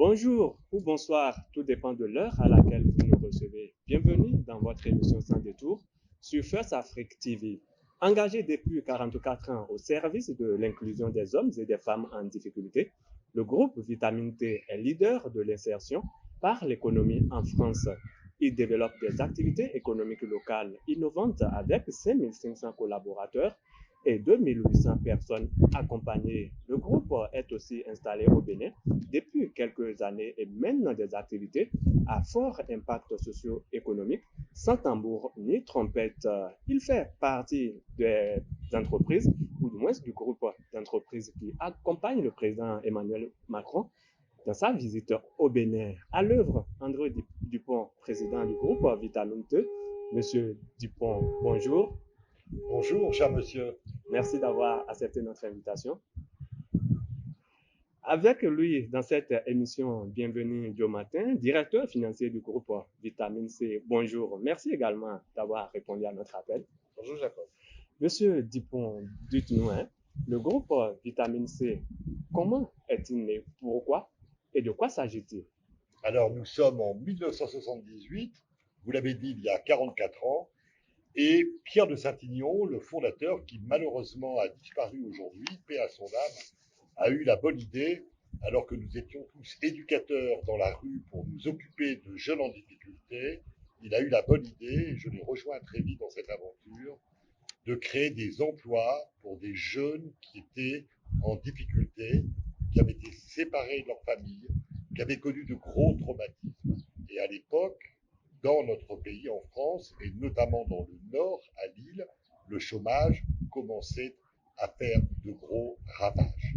Bonjour ou bonsoir, tout dépend de l'heure à laquelle vous nous recevez. Bienvenue dans votre émission Sans détour sur First Afrique TV. Engagé depuis 44 ans au service de l'inclusion des hommes et des femmes en difficulté, le groupe Vitamine T est leader de l'insertion par l'économie en France. Il développe des activités économiques locales innovantes avec 5500 collaborateurs et 2800 personnes accompagnées. Le groupe est aussi installé au Bénin depuis quelques années et mène des activités à fort impact socio-économique sans tambour ni trompette. Il fait partie des entreprises, ou du moins du groupe d'entreprises qui accompagne le président Emmanuel Macron dans sa visite au Bénin. À l'œuvre, André Dupont, président du groupe Vitamine T. Monsieur Dupont, bonjour. Bonjour, cher monsieur. Merci d'avoir accepté notre invitation. Avec lui, dans cette émission Bienvenue du matin, directeur financier du groupe Vitamine C. Bonjour. Merci également d'avoir répondu à notre appel. Bonjour, Jacob. Monsieur Dupont, dites-nous, le groupe Vitamine C, comment est-il né? Pourquoi? Et de quoi s'agit-il? Alors, nous sommes en 1978, vous l'avez dit, il y a 44 ans, et Pierre de Saint-Ignon, le fondateur, qui malheureusement a disparu aujourd'hui, paix à son âme, a eu la bonne idée, alors que nous étions tous éducateurs dans la rue pour nous occuper de jeunes en difficulté, il a eu la bonne idée, et je l'ai rejoint très vite dans cette aventure, de créer des emplois pour des jeunes qui étaient en difficulté, qui avaient été séparés de leur famille, qui avaient connu de gros traumatismes. Et à l'époque, dans notre pays, en France, et notamment dans le Nord, à Lille, le chômage commençait à faire de gros ravages.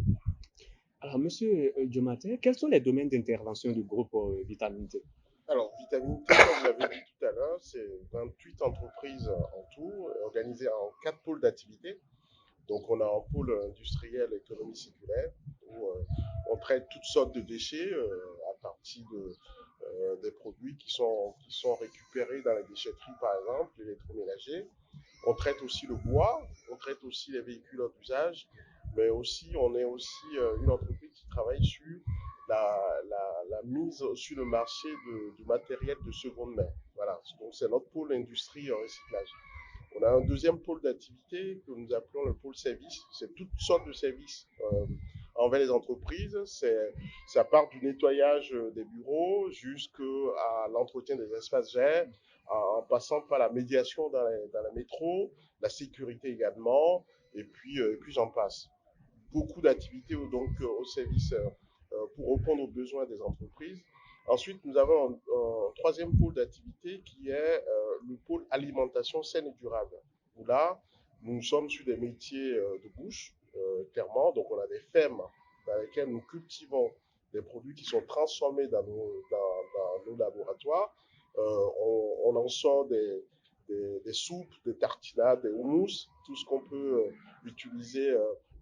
Alors, monsieur Diomatin, quels sont les domaines d'intervention du groupe Vitamine T? Alors, Vitamine T, comme vous l'avez dit tout à l'heure, c'est 28 entreprises en tout, organisées en 4 pôles d'activité. Donc, on a un pôle industriel économie circulaire, où on traite toutes sortes de déchets à partir des produits qui sont récupérés dans la déchetterie, par exemple, l'électroménager. On traite aussi le bois, on traite aussi les véhicules en usage, mais aussi, on est aussi une entreprise qui travaille sur la mise sur le marché du matériel de seconde main. Voilà, donc c'est notre pôle industrie en recyclage. On a un deuxième pôle d'activité que nous appelons le pôle service. C'est toutes sortes de services envers les entreprises. Ça part du nettoyage des bureaux jusqu'à l'entretien des espaces verts, en passant par la médiation dans la métro, la sécurité également, et puis j'en passe. Beaucoup d'activités donc au service pour répondre aux besoins des entreprises. Ensuite, nous avons un troisième pôle d'activité qui est le pôle alimentation saine et durable. Où là, nous sommes sur des métiers de bouche, clairement. Donc, on a des fermes dans lesquelles nous cultivons des produits qui sont transformés dans nos laboratoires. On en sort des soupes, des tartinades, des houmous, tout ce qu'on peut utiliser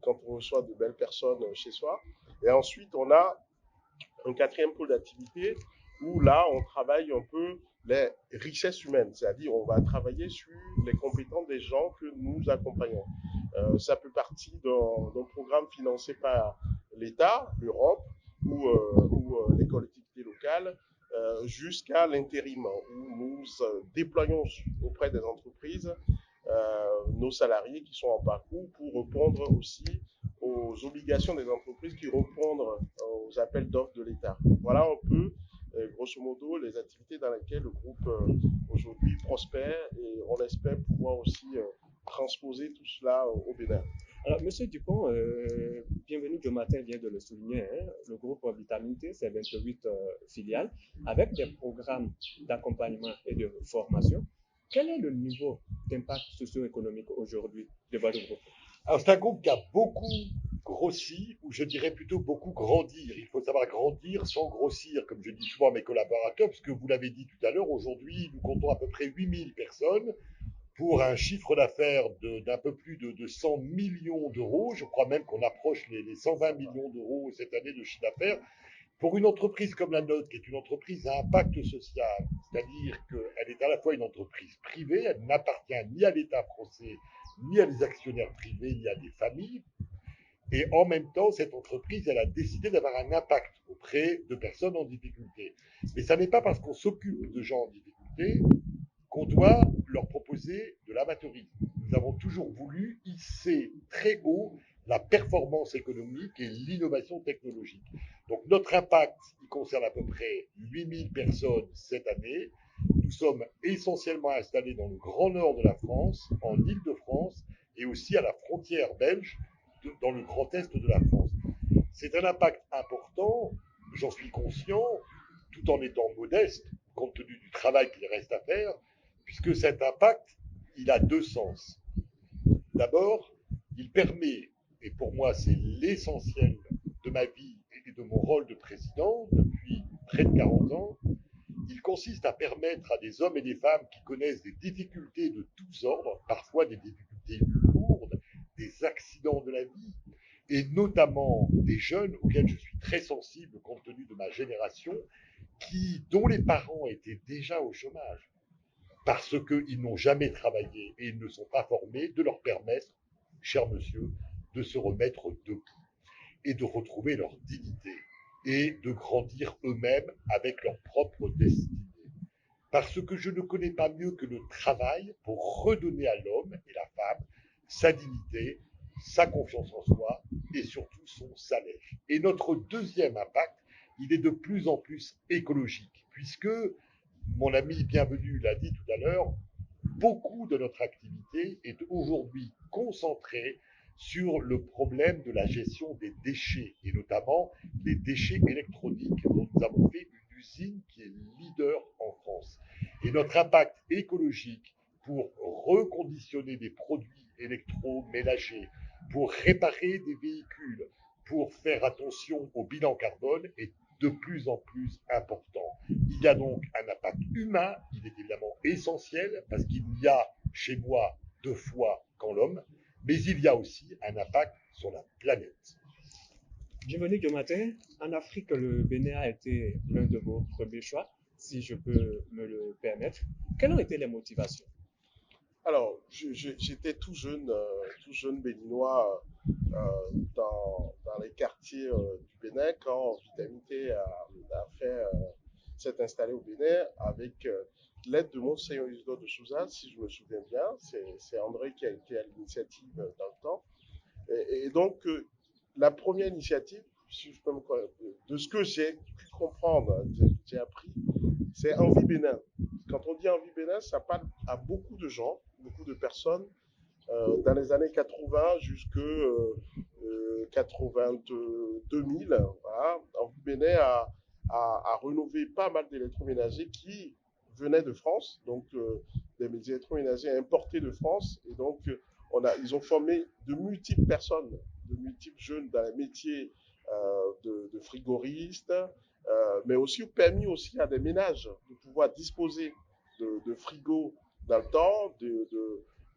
quand on reçoit de belles personnes chez soi. Et ensuite, on a un quatrième pôle d'activité où là, on travaille un peu les richesses humaines, c'est-à-dire on va travailler sur les compétences des gens que nous accompagnons. Ça peut partir d'un programme financé par l'État, l'Europe ou les collectivités locales, jusqu'à l'intérim, où nous déployons auprès des entreprises nos salariés qui sont en parcours pour répondre aussi aux obligations des entreprises qui répondent aux appels d'offres de l'État. Voilà un peu, grosso modo, les activités dans lesquelles le groupe aujourd'hui prospère et on espère pouvoir aussi transposer tout cela au Bénin. Alors, Monsieur Dupont, bienvenue du matin vient de le souligner, le groupe Vitamine T, c'est 28 filiales avec des programmes d'accompagnement et de formation. Quel est le niveau d'impact socio-économique aujourd'hui de votre groupe? Alors, c'est un groupe qui a beaucoup grossi, ou je dirais plutôt beaucoup grandir. Il faut savoir grandir sans grossir, comme je dis souvent à mes collaborateurs, parce que vous l'avez dit tout à l'heure, aujourd'hui, nous comptons à peu près 8000 personnes pour un chiffre d'affaires d'un peu plus de 100 millions d'euros. Je crois même qu'on approche les 120 millions d'euros cette année de chiffre d'affaires. Pour une entreprise comme la nôtre, qui est une entreprise à impact social, c'est-à-dire qu'elle est à la fois une entreprise privée, elle n'appartient ni à l'État français, ni à des actionnaires privés, ni à des familles, Et en même temps, cette entreprise, elle a décidé d'avoir un impact auprès de personnes en difficulté. Mais ça n'est pas parce qu'on s'occupe de gens en difficulté qu'on doit leur proposer de l'amateurisme. Nous avons toujours voulu hisser très haut la performance économique et l'innovation technologique. Donc notre impact, il concerne à peu près 8000 personnes cette année. Nous sommes essentiellement installés dans le grand nord de la France, en Île-de-France, et aussi à la frontière belge, dans le grand est de la France. C'est un impact important, j'en suis conscient, tout en étant modeste, compte tenu du travail qu'il reste à faire, puisque cet impact, il a deux sens. D'abord, il permet, et pour moi c'est l'essentiel de ma vie et de mon rôle de président depuis près de 40 ans, il consiste à permettre à des hommes et des femmes qui connaissent des difficultés de tous ordres, parfois des difficultés lourdes, des accidents de la vie, et notamment des jeunes auxquels je suis très sensible compte tenu de ma génération, dont les parents étaient déjà au chômage, parce qu'ils n'ont jamais travaillé et ils ne sont pas formés, de leur permettre, cher monsieur, de se remettre debout et de retrouver leur dignité et de grandir eux-mêmes avec leur propre destinée. Parce que je ne connais pas mieux que le travail pour redonner à l'homme et la femme sa dignité, sa confiance en soi et surtout son salaire. Et notre deuxième impact, il est de plus en plus écologique, puisque mon ami Bienvenu l'a dit tout à l'heure, beaucoup de notre activité est aujourd'hui concentrée sur le problème de la gestion des déchets, et notamment les déchets électroniques, dont nous avons fait une usine qui est leader en France. Et notre impact écologique pour reconditionner des produits électroménagers, pour réparer des véhicules, pour faire attention au bilan carbone est de plus en plus important. Il y a donc un impact humain, il est évidemment essentiel parce qu'il y a chez moi deux fois qu'en l'homme, mais il y a aussi un impact sur la planète. Bienvenue de matin. En Afrique, le Bénin a été l'un de vos premiers choix, si je peux me le permettre. Quelles ont été les motivations? Alors, j'étais tout jeune béninois dans les quartiers du Bénin quand Vitamité a fait s'est installé au Bénin avec l'aide de Monseigneur Isidore de Souza, si je me souviens bien. C'est André qui a été à l'initiative dans le temps. Et donc, la première initiative, si je peux de ce que j'ai pu comprendre, j'ai appris, c'est Envie Bénin. Quand on dit Envie Bénin, ça parle à beaucoup de gens, beaucoup de personnes, dans les années 80 jusqu'à 2000. Voilà. Envie Bénin a rénové pas mal d'électroménagers qui venaient de France, donc des électroménagers importés de France. Et donc, ils ont formé de multiples personnes, de multiples jeunes dans les métiers de frigoristes, mais aussi permis aussi à des ménages de pouvoir disposer de frigos dans le temps,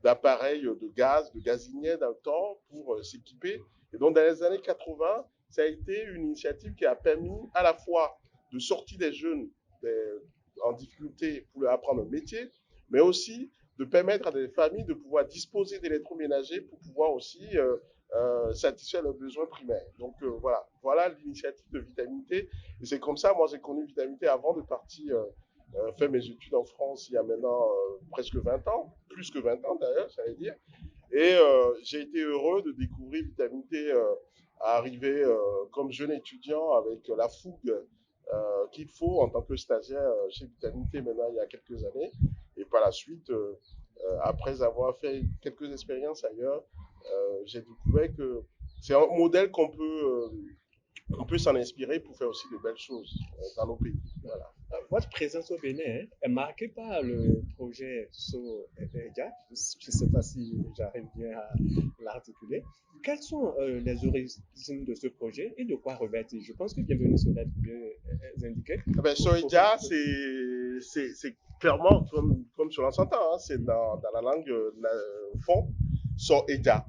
d'appareils de gaz, de gazinières dans le temps pour s'équiper. Et donc, dans les années 80, ça a été une initiative qui a permis à la fois de sortir des jeunes en difficulté pour leur apprendre un métier, mais aussi de permettre à des familles de pouvoir disposer d'électroménagers pour pouvoir aussi satisfaire leurs besoins primaires. Donc voilà l'initiative de Vitamité. Et c'est comme ça, moi j'ai connu Vitamité avant de partir faire mes études en France il y a maintenant presque 20 ans, plus que 20 ans d'ailleurs, j'allais dire. Et j'ai été heureux de découvrir Vitamité à arriver comme jeune étudiant avec la fougue qu'il faut en tant que stagiaire chez Vitamité maintenant il y a quelques années. Et par la suite, après avoir fait quelques expériences ailleurs, j'ai découvert que c'est un modèle on peut s'en inspirer pour faire aussi de belles choses dans nos pays. Voilà. Votre présence au Bénin est marquée par le projet SOEGA. Je ne sais pas si j'arrive bien à l'articuler. Quelles sont les origines de ce projet et de quoi revêt-il? Je pense que Bienvenue serait mieux indiqué. Eh ben, Soeja, c'est clairement, comme sur l'entend, hein, c'est dans la langue fond, Soeja,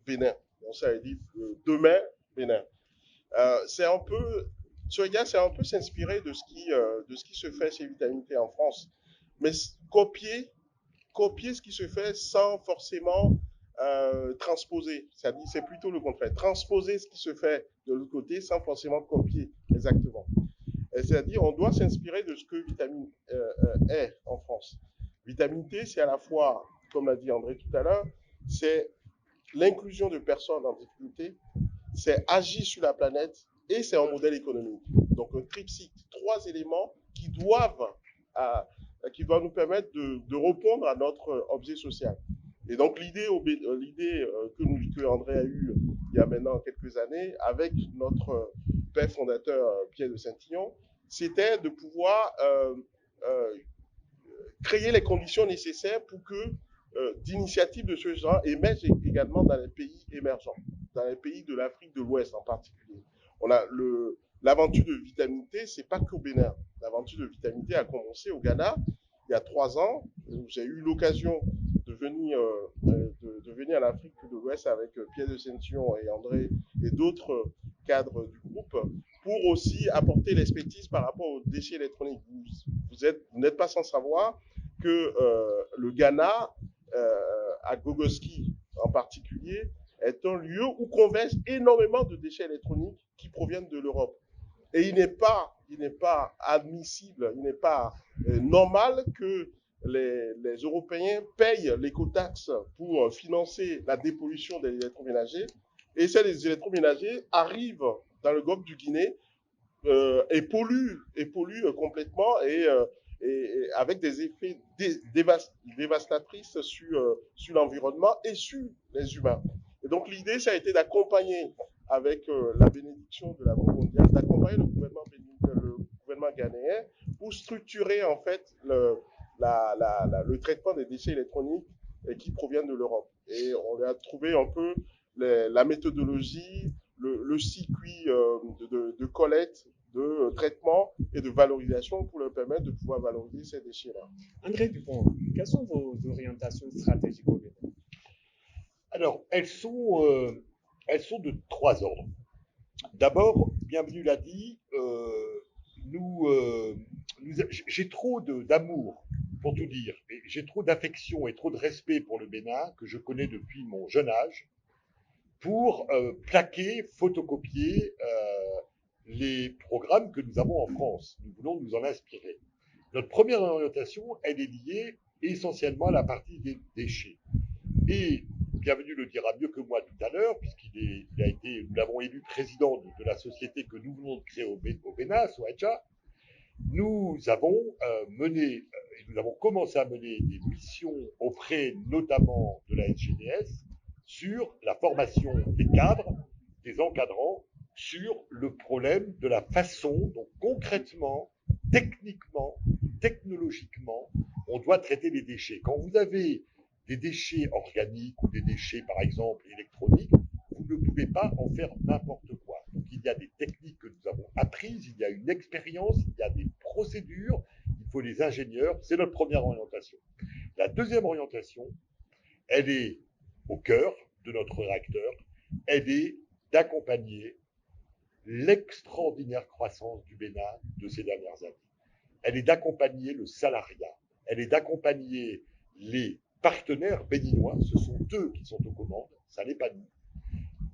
Bénin. Donc ça veut dire demain, Bénin. C'est un peu, Soeja, c'est un peu s'inspirer de ce qui se fait chez Vitamité en France, mais copier ce qui se fait sans forcément transposer, c'est-à-dire c'est plutôt le contraire, transposer ce qui se fait de l'autre côté sans forcément copier exactement. C'est-à-dire on doit s'inspirer de ce que Vitamine est en France. Vitamine T, c'est à la fois, comme l'a dit André tout à l'heure, c'est l'inclusion de personnes en difficulté, c'est agir sur la planète et c'est un modèle économique. Donc un triptyque, trois éléments qui doivent nous permettre de répondre à notre objet social. Et donc l'idée que André a eue il y a maintenant quelques années avec notre père fondateur Pierre de Saint-Ignon, c'était de pouvoir euh, créer les conditions nécessaires pour que d'initiatives de ce genre émergent également dans les pays émergents, dans les pays de l'Afrique de l'Ouest en particulier. On a l'aventure de Vitamine T, c'est pas qu'au Bénin. L'aventure de Vitamine T a commencé au Ghana il y a 3 ans. J'ai eu l'occasion de venir, de venir à l'Afrique de l'Ouest avec Pierre de Saint-Ignon et André et d'autres cadres du groupe pour aussi apporter l'expertise par rapport aux déchets électroniques. Vous n'êtes pas sans savoir que le Ghana, à Gogoski en particulier, est un lieu où convergent énormément de déchets électroniques qui proviennent de l'Europe. Et il n'est pas admissible, il n'est pas normal que les Européens payent l'écotaxe pour financer la dépollution des électroménagers. Et ces électroménagers arrivent dans le golfe du Guinée et polluent complètement et avec des effets dévastatrices sur l'environnement et sur les humains. Et donc l'idée, ça a été d'accompagner avec la bénédiction de la Banque mondiale, d'accompagner le gouvernement ghanéen pour structurer en fait le traitement des déchets électroniques qui proviennent de l'Europe. Et on a trouvé un peu la méthodologie, le circuit de collecte, de traitement et de valorisation pour leur permettre de pouvoir valoriser ces déchets-là. André Dupont, quelles sont vos orientations stratégiques au Bénin? Alors, elles sont de trois ordres. D'abord, Bienvenue l'a dit, j'ai trop d'amour, pour tout dire, et j'ai trop d'affection et trop de respect pour le Bénin, que je connais depuis mon jeune âge, pour plaquer, photocopier les programmes que nous avons en France. Nous voulons nous en inspirer. Notre première orientation, elle est liée essentiellement à la partie des déchets. Et Bienvenue le dira mieux que moi tout à l'heure, nous l'avons élu président de la société que nous venons de créer au Bénin, Soacha. Nous avons commencé à mener des missions auprès notamment de la SGDS sur la formation des cadres, des encadrants, sur le problème de la façon dont concrètement, techniquement, technologiquement, on doit traiter les déchets. Quand vous avez des déchets organiques ou des déchets, par exemple, électroniques, vous ne pouvez pas en faire n'importe quoi. Donc, il y a des techniques que nous avons apprises, il y a une expérience, il y a des procédures, il faut les ingénieurs. C'est notre première orientation. La deuxième orientation, elle est au cœur de notre réacteur, elle est d'accompagner l'extraordinaire croissance du Bénin de ces dernières années. Elle est d'accompagner le salariat, elle est d'accompagner les partenaires béninois, ce sont eux qui sont aux commandes, ça n'est pas nous,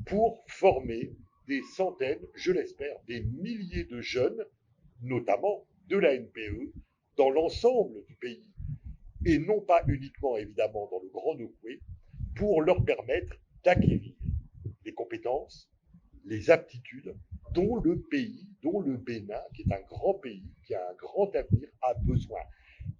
pour former des centaines, je l'espère, des milliers de jeunes, notamment de la NPE, dans l'ensemble du pays, et non pas uniquement, évidemment, dans le Grand Nokoué, pour leur permettre d'acquérir les compétences, les aptitudes dont le pays, dont le Bénin, qui est un grand pays, qui a un grand avenir, a besoin.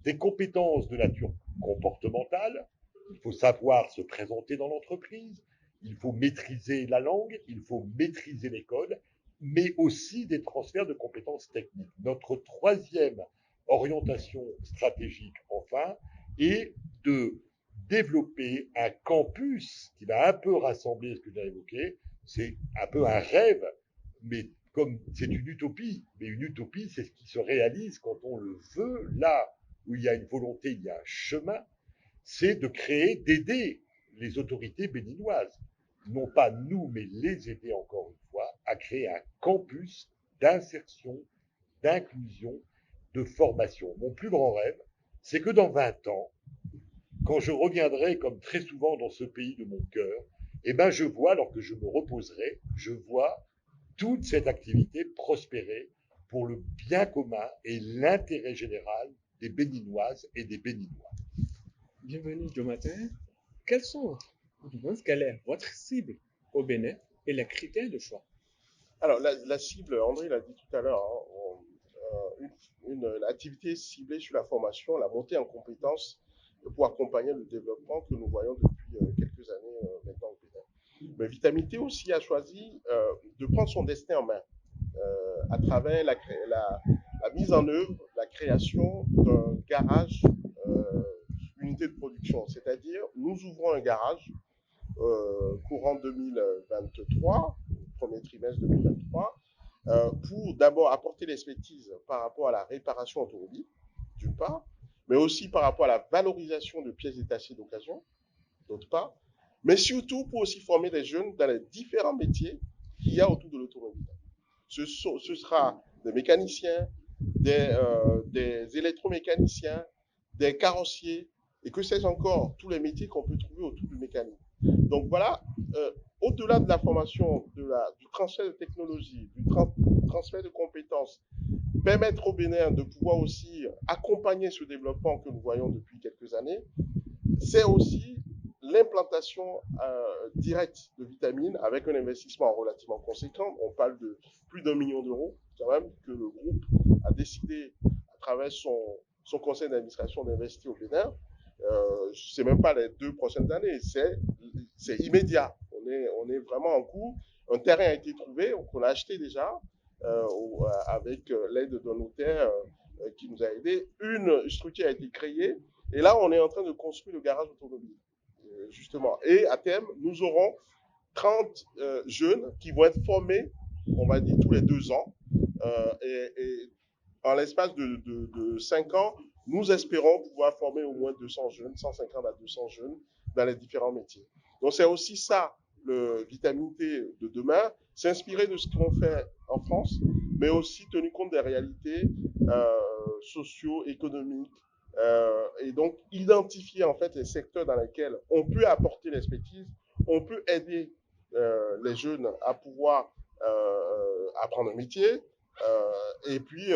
Des compétences de nature comportementale, il faut savoir se présenter dans l'entreprise, il faut maîtriser la langue, il faut maîtriser les codes, mais aussi des transferts de compétences techniques. Notre troisième orientation stratégique, enfin, est de développer un campus qui va un peu rassembler ce que j'ai évoqué. C'est un peu un rêve, mais comme c'est une utopie, mais une utopie, c'est ce qui se réalise quand on le veut. Là où il y a une volonté, il y a un chemin, c'est de créer, d'aider les autorités béninoises, non pas nous, mais les aider encore une fois, à créer un campus d'insertion, d'inclusion, de formation. Mon plus grand rêve, c'est que dans 20 ans, quand je reviendrai, comme très souvent dans ce pays de mon cœur, eh ben je vois, alors que je me reposerai, je vois toute cette activité prospérer pour le bien commun et l'intérêt général des Béninoises et des Béninois. Bienvenue, Jonathan. Quelle est votre cible au Bénin et les critères de choix? Alors, la cible, André l'a dit tout à l'heure, une activité ciblée sur la formation, la montée en compétences pour accompagner le développement que nous voyons depuis quelques années maintenant au Bénin. Mais Vitamité aussi a choisi de prendre son destin en main à travers la mise en œuvre, la création d'un garage unité de production. C'est-à-dire, nous ouvrons un garage courant 2023, premier trimestre 2023, pour d'abord apporter l'expertise par rapport à la réparation automobile, d'une part, mais aussi par rapport à la valorisation de pièces détachées d'occasion, d'autre part, mais surtout pour aussi former des jeunes dans les différents métiers qu'il y a autour de l'automobile. Ce sera des mécaniciens, des électromécaniciens, des carrossiers, et que sais-je encore, tous les métiers qu'on peut trouver autour du mécanique. Donc voilà, au-delà de la formation, du transfert de technologie, du transfert de compétences, permettre au Bénin de pouvoir aussi accompagner ce développement que nous voyons depuis quelques années, c'est aussi l'implantation directe de vitamines avec un investissement relativement conséquent. On parle de plus d'1 million d'euros quand même que le groupe a décidé à travers son conseil d'administration d'investir au Bénin. Ce n'est même pas les 2 prochaines années, c'est immédiat. On est vraiment en cours. Un terrain a été trouvé, qu'on a acheté déjà avec l'aide d'un notaire qui nous a aidés. Une structure a été créée et là, on est en train de construire le garage automobile, justement. Et à terme, nous aurons 30 jeunes qui vont être formés, on va dire, tous les 2 ans. Et en l'espace de 5 ans, nous espérons pouvoir former au moins 200 jeunes, 150 à 200 jeunes dans les différents métiers. Donc c'est aussi ça, le Vitamité de demain, s'inspirer de ce qu'on fait en France, mais aussi tenu compte des réalités socio-économiques, et donc identifier en fait les secteurs dans lesquels on peut apporter l'expertise, on peut aider les jeunes à pouvoir apprendre un métier, et puis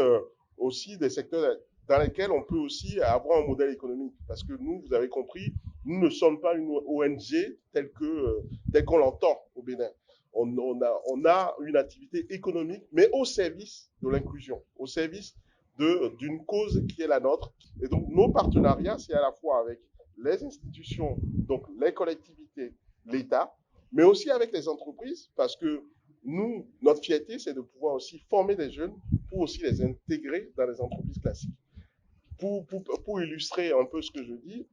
aussi des secteurs dans lesquels on peut aussi avoir un modèle économique. Parce que nous, vous avez compris, nous ne sommes pas une ONG telle qu'on l'entend au Bénin. On a une activité économique, mais au service de l'inclusion, au service d'une cause qui est la nôtre. Et donc, nos partenariats, c'est à la fois avec les institutions, donc les collectivités, l'État, mais aussi avec les entreprises, parce que nous, notre fierté, c'est de pouvoir aussi former des jeunes pour aussi les intégrer dans les entreprises classiques. Pour illustrer un peu ce que je dis,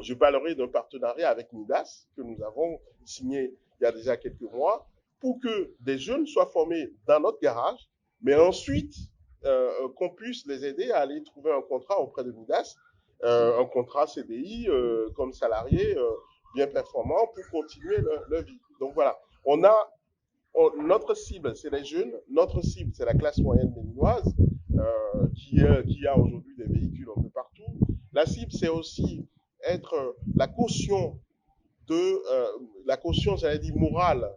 je parlerai d'un partenariat avec Midas que nous avons signé il y a déjà quelques mois pour que des jeunes soient formés dans notre garage, mais ensuite qu'on puisse les aider à aller trouver un contrat auprès de Midas, un contrat CDI comme salarié bien performant pour continuer leur vie. Donc voilà, notre cible, c'est les jeunes, notre cible, c'est la classe moyenne béninoise qui a aujourd'hui des véhicules un peu partout. La cible, c'est aussi être la caution j'allais dire, morale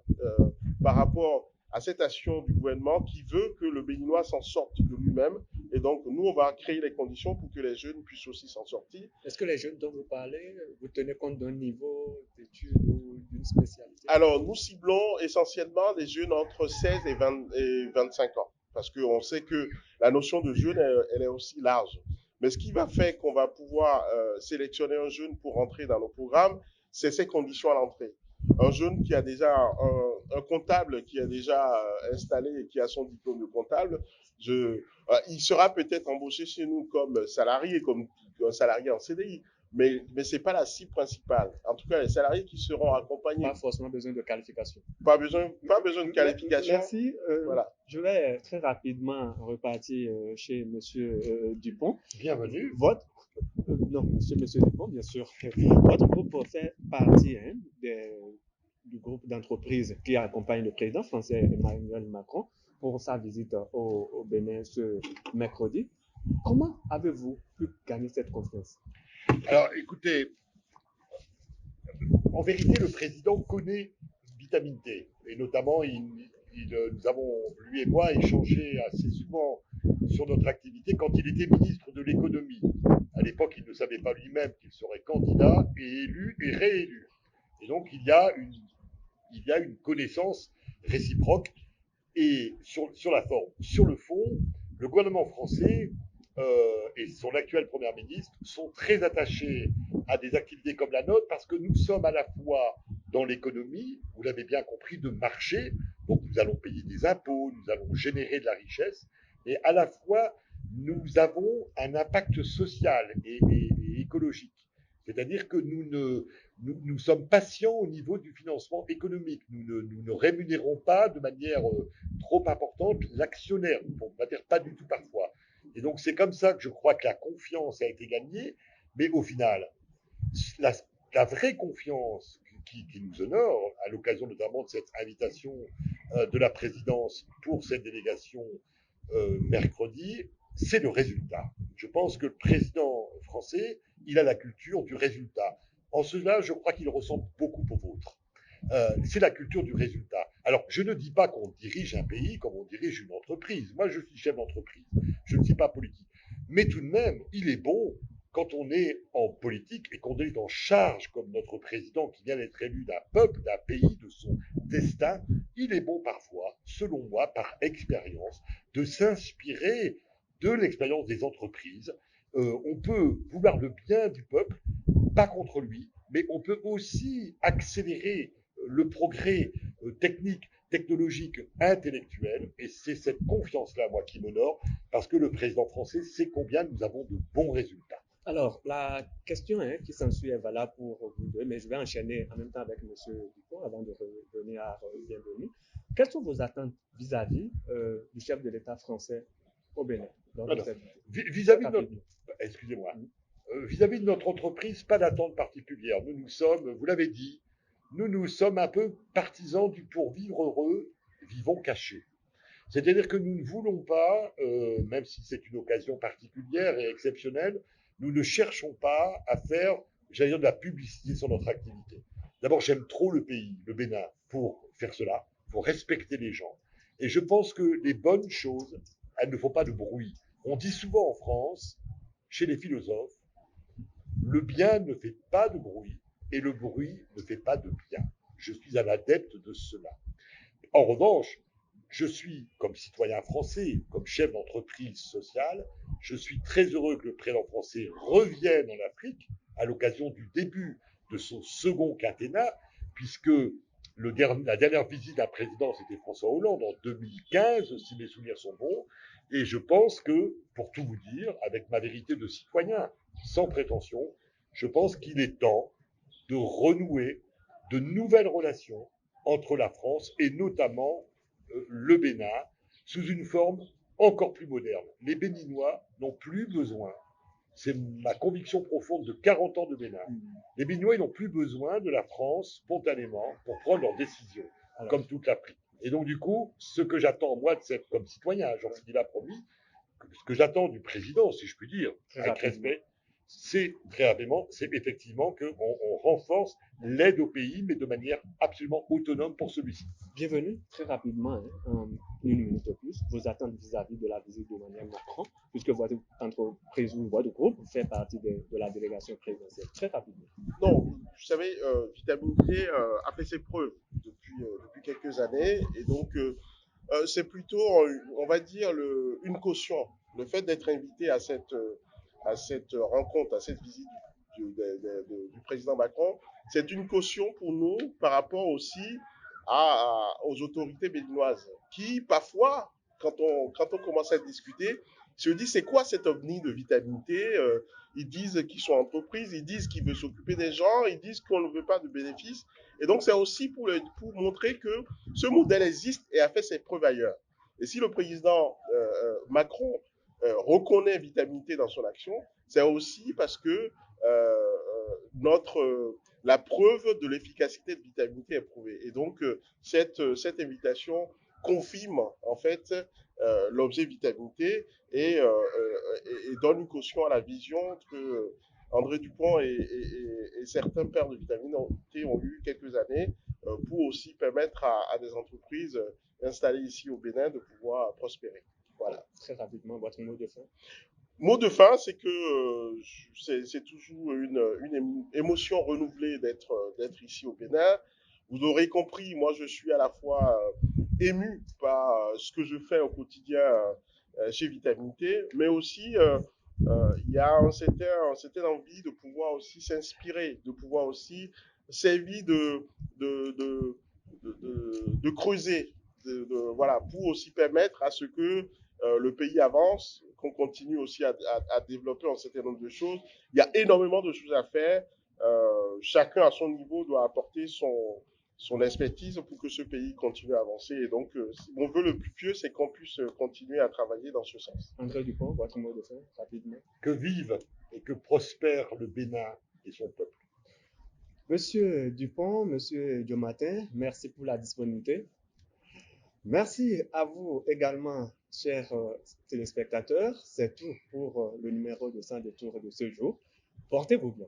par rapport à cette action du gouvernement qui veut que le Béninois s'en sorte de lui-même. Et donc, nous, on va créer les conditions pour que les jeunes puissent aussi s'en sortir. Est-ce que les jeunes dont vous parlez, vous tenez compte d'un niveau d'études ou d'une spécialité? Alors, nous ciblons essentiellement les jeunes entre 16 et 25 ans. Parce qu'on sait que la notion de jeune, elle est aussi large. Mais ce qui va faire qu'on va pouvoir sélectionner un jeune pour entrer dans nos programmes, c'est ses conditions à l'entrée. Un jeune qui a déjà un comptable qui est déjà installé et qui a son diplôme de comptable, il sera peut-être embauché chez nous comme salarié, comme un salarié en CDI. Mais ce n'est pas la cible principale. En tout cas, les salariés qui seront accompagnés. Pas forcément besoin de qualification. Pas besoin de qualification. Merci. Voilà. Je vais très rapidement repartir chez Monsieur Dupont. Bienvenue. Non, Monsieur Dupont, bien sûr. Votre groupe fait partie du groupe d'entreprises qui accompagne le président français Emmanuel Macron pour sa visite au Bénin ce mercredi. Comment avez-vous pu gagner cette confiance? Alors, écoutez, en vérité, le président connaît Vitamine T. Et notamment, nous avons, lui et moi, échangé assez souvent sur notre activité quand il était ministre de l'économie. À l'époque, il ne savait pas lui-même qu'il serait candidat et élu et réélu. Et donc, il y a une connaissance réciproque et sur la forme. Sur le fond, le gouvernement français et son actuel Premier ministre sont très attachés à des activités comme la nôtre parce que nous sommes à la fois dans l'économie, vous l'avez bien compris, de marché, donc nous allons payer des impôts, nous allons générer de la richesse, et à la fois nous avons un impact social et écologique. C'est-à-dire que nous sommes patients au niveau du financement économique. Nous ne rémunérons pas de manière trop importante l'actionnaire, pour ne dire pas du tout parfois. Et donc c'est comme ça que je crois que la confiance a été gagnée, mais au final, la, la vraie confiance qui nous honore, à l'occasion notamment de cette invitation de la présidence pour cette délégation mercredi, c'est le résultat. Je pense que le président français, il a la culture du résultat. En cela, je crois qu'il ressemble beaucoup au vôtre. C'est la culture du résultat. Alors, je ne dis pas qu'on dirige un pays comme on dirige une entreprise. Moi, je suis chef d'entreprise. Je ne suis pas politique. Mais tout de même, il est bon, quand on est en politique et qu'on est en charge, comme notre président qui vient d'être élu d'un peuple, d'un pays, de son destin, il est bon parfois, selon moi, par expérience, de s'inspirer de l'expérience des entreprises. On peut vouloir le bien du peuple, pas contre lui, mais on peut aussi accélérer le progrès technique, technologique, intellectuel, et c'est cette confiance-là, moi, qui m'honore, parce que le président français sait combien nous avons de bons résultats. Alors, la question qui s'ensuit est valable pour vous deux, mais je vais enchaîner en même temps avec M. Dupont avant de revenir à Bienvenue. Quelles sont vos attentes vis-à-vis du chef de l'État français au Bénin vis-à-vis de notre, excusez-moi, vis-à-vis de notre entreprise, pas d'attente particulière. Nous sommes, vous l'avez dit, nous sommes un peu partisans du pour vivre heureux, vivons cachés. C'est-à-dire que nous ne voulons pas, même si c'est une occasion particulière et exceptionnelle, nous ne cherchons pas à faire, j'allais dire, de la publicité sur notre activité. D'abord, j'aime trop le pays, le Bénin, pour faire cela, pour respecter les gens. Et je pense que les bonnes choses, elles ne font pas de bruit. On dit souvent en France, chez les philosophes, le bien ne fait pas de bruit et le bruit ne fait pas de bien. Je suis un adepte de cela. En revanche, je suis, comme citoyen français, comme chef d'entreprise sociale, je suis très heureux que le président français revienne en Afrique à l'occasion du début de son second quinquennat, puisque la dernière visite d'un président, c'était François Hollande en 2015, si mes souvenirs sont bons. Et je pense que, pour tout vous dire, avec ma vérité de citoyen, sans prétention, je pense qu'il est temps de renouer de nouvelles relations entre la France et notamment le Bénin sous une forme encore plus moderne. Les Béninois n'ont plus besoin, c'est ma conviction profonde de 40 ans de Bénin, les Béninois n'ont plus besoin de la France spontanément pour prendre leurs décisions, comme toute l'Afrique. Et donc du coup, ce que j'attends moi de cette, comme citoyen, Jean-Philippe l'a promis, ce que j'attends du président, si je puis dire, avec respect, c'est très rapidement, c'est effectivement qu'on renforce l'aide au pays, mais de manière absolument autonome pour celui-ci. Bienvenue, très rapidement, en une minute ou plus, vos attentes vis-à-vis de la visite d'Emmanuel Macron, puisque votre entreprise ou votre groupe fait partie de la délégation présidentielle. Très rapidement. Non, vous savez, Vitamine T a fait ses preuves depuis quelques années, et donc c'est plutôt, on va dire, une caution. Le fait d'être invité à cette rencontre, à cette visite du président Macron, c'est une caution pour nous par rapport aussi aux autorités béninoises qui, parfois, quand on commence à discuter, se disent c'est quoi cet ovni de Vitamine T Ils disent qu'ils sont entreprises, ils disent qu'ils veulent s'occuper des gens, ils disent qu'on ne veut pas de bénéfices. Et donc, c'est aussi pour montrer que ce modèle existe et a fait ses preuves ailleurs. Et si le président Macron reconnaît Vitamine T dans son action, c'est aussi parce que la preuve de l'efficacité de Vitamine T est prouvée. Et donc, cette invitation confirme en fait l'objet Vitamine T et donne une caution à la vision André Dupont et certains pères de vitamine T ont eu quelques années pour aussi permettre à des entreprises installées ici au Bénin de pouvoir prospérer. Voilà. Très rapidement, votre mot de fin. Mot de fin, c'est que c'est toujours une émotion renouvelée d'être ici au Bénin. Vous aurez compris, moi je suis à la fois ému par ce que je fais au quotidien chez Vitamine T, mais aussi il y a une certaine envie de pouvoir aussi s'inspirer, de pouvoir aussi servir de creuser, voilà, pour aussi permettre à ce que le pays avance, qu'on continue aussi à développer un certain nombre de choses. Il y a énormément de choses à faire. Chacun à son niveau doit apporter son expertise pour que ce pays continue à avancer. Et donc, mon vœu le plus pieux, c'est qu'on puisse continuer à travailler dans ce sens. André Dupont, votre mot de fin, rapidement. Que vive et que prospère le Bénin et son peuple. Monsieur Dupont, Monsieur Diomatin, merci pour la disponibilité. Merci à vous également, chers téléspectateurs. C'est tout pour le numéro de 100 détours de ce jour. Portez-vous bien.